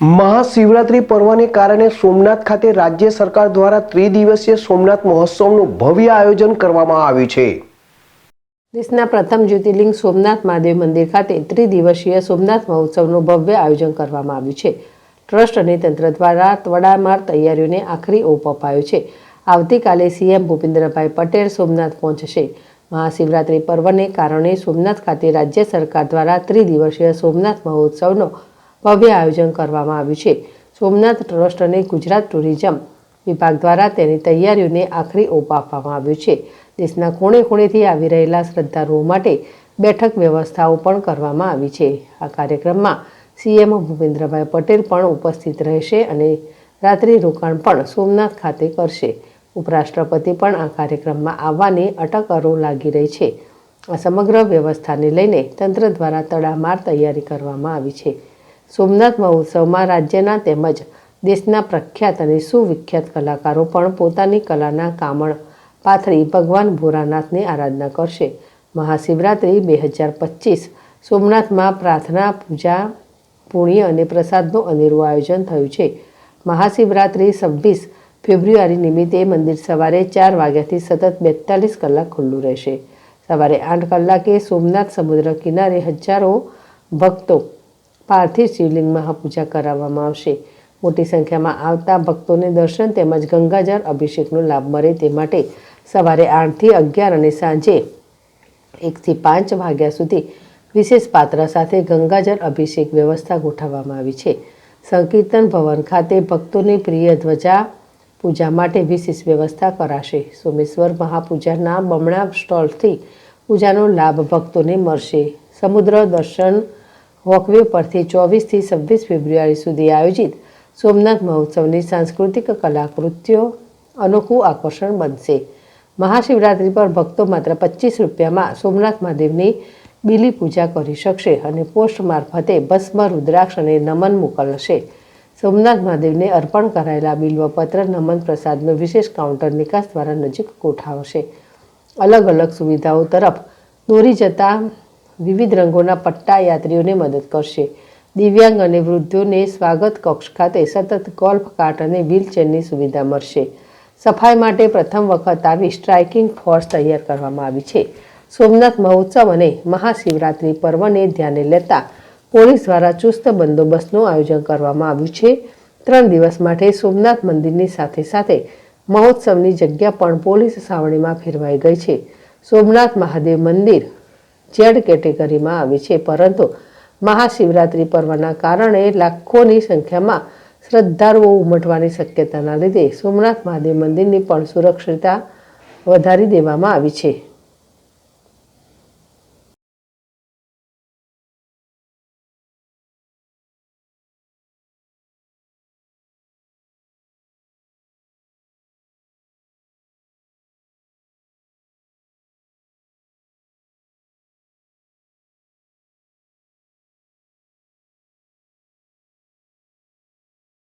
મહાશિવરાત્રી પર્વને કારણે સોમનાથ ખાતે રાજ્ય સરકાર દ્વારા ત્રિદિવસીય સોમનાથ મહોત્સવનું ભવ્ય આયોજન કરવામાં આવ્યું છે। દેશના પ્રથમ જ્યોતિર્લિંગ સોમનાથ મહાદેવ મંદિર ખાતે ત્રિદિવસીય સોમનાથ મહોત્સવનું ભવ્ય આયોજન કરવામાં આવ્યું છે। ટ્રસ્ટ અને તંત્ર દ્વારા તડામાર તૈયારીઓને આખરી ઓપ અપાયો છે। આવતીકાલે સીએમ ભૂપેન્દ્રભાઈ પટેલ સોમનાથ પહોંચશે। મહાશિવરાત્રી પર્વને કારણે સોમનાથ ખાતે રાજ્ય સરકાર દ્વારા ત્રિદિવસીય સોમનાથ મહોત્સવનો ભવ્ય આયોજન કરવામાં આવ્યું છે। સોમનાથ ટ્રસ્ટ અને ગુજરાત ટુરિઝમ વિભાગ દ્વારા તેની તૈયારીઓને આખરી ઓપ આપવામાં આવ્યો છે। દેશના ખૂણે ખૂણેથી આવી રહેલા શ્રદ્ધાળુઓ માટે બેઠક વ્યવસ્થાઓ પણ કરવામાં આવી છે। આ કાર્યક્રમમાં સીએમ ભૂપેન્દ્રભાઈ પટેલ પણ ઉપસ્થિત રહેશે અને રાત્રિ રોકાણ પણ સોમનાથ ખાતે કરશે। ઉપરાષ્ટ્રપતિ પણ આ કાર્યક્રમમાં આવવાની અટકળો લાગી રહી છે। આ સમગ્ર વ્યવસ્થાને લઈને તંત્ર દ્વારા તડામાર તૈયારી કરવામાં આવી છે। સોમનાથ મહોત્સવમાં રાજ્યના તેમજ દેશના પ્રખ્યાત અને સુવિખ્યાત કલાકારો પણ પોતાની કલાના કામણ પાથરી ભગવાન ભોળાનાથની આરાધના કરશે। મહાશિવરાત્રિ 2025 સોમનાથમાં પ્રાર્થના, પૂજા, પુણ્ય અને પ્રસાદનું અનેરું આયોજન થયું છે। મહાશિવરાત્રિ 26 ફેબ્રુઆરી નિમિત્તે મંદિર સવારે 4 વાગ્યાથી સતત 42 કલાક ખુલ્લું રહેશે। સવારે 8 કલાકે સોમનાથ સમુદ્ર કિનારે હજારો ભક્તો પાર્થિવ શિવલિંગ મહાપૂજા કરાવવામાં આવશે। મોટી સંખ્યામાં આવતા ભક્તોને દર્શન તેમજ ગંગાજળ અભિષેકનો લાભ મળે તે માટે સવારે 8 થી 11 અને સાંજે 1 થી 5 વાગ્યા સુધી વિશેષ પાત્ર સાથે ગંગાજળ અભિષેક વ્યવસ્થા ગોઠવવામાં આવી છે। સંકીર્તન ભવન ખાતે ભક્તોની પ્રિય ધ્વજા પૂજા માટે વિશેષ વ્યવસ્થા કરાશે। સોમેશ્વર મહાપૂજાના બમણા સ્ટોલથી પૂજાનો લાભ ભક્તોને મળશે। સમુદ્ર દર્શન વોકવે પરથી 24 થી 26 ફેબ્રુઆરી સુધી આયોજિત સોમનાથ મહોત્સવની સાંસ્કૃતિક કલાકૃતિઓ અનોખું આકર્ષણ બનશે। મહાશિવરાત્રિ પર ભક્તો માત્ર 25 રૂપિયામાં સોમનાથ મહાદેવની બીલી પૂજા કરી શકશે અને પોસ્ટ મારફતે ભસ્મ, રુદ્રાક્ષ અને નમન મોકલશે। સોમનાથ મહાદેવને અર્પણ કરાયેલા બિલ્વપત્ર, નમન પ્રસાદનો વિશેષ કાઉન્ટર નિકાસ દ્વારા નજીક ગોઠવાશે। અલગ અલગ સુવિધાઓ તરફ દોરી જતા વિવિધ રંગોના પટ્ટા યાત્રીઓને મદદ કરશે। દિવ્યાંગ અને વૃદ્ધોને સ્વાગત કક્ષ ખાતે સતત ગોલ્ફ કાર્ટ અને વ્હીલચેરની સુવિધા મળશે। સફાઈ માટે પ્રથમ વખત આવી સ્ટ્રાઇકિંગ ફોર્સ તૈયાર કરવામાં આવી છે। સોમનાથ મહોત્સવ અને મહાશિવરાત્રિ પર્વને ધ્યાને લેતા પોલીસ દ્વારા ચુસ્ત બંદોબસ્તનું આયોજન કરવામાં આવ્યું છે। 3 દિવસ માટે સોમનાથ મંદિરની સાથે સાથે મહોત્સવની જગ્યા પણ પોલીસ છાવણીમાં ફેરવાઈ ગઈ છે। સોમનાથ મહાદેવ મંદિર ઝેડ કેટેગરીમાં આવે છે, પરંતુ મહાશિવરાત્રિ પર્વના કારણે લાખોની સંખ્યામાં શ્રદ્ધાળુઓ ઉમટવાની શક્યતાના લીધે સોમનાથ મહાદેવ મંદિરની પણ સુરક્ષિતતા વધારી દેવામાં આવી છે।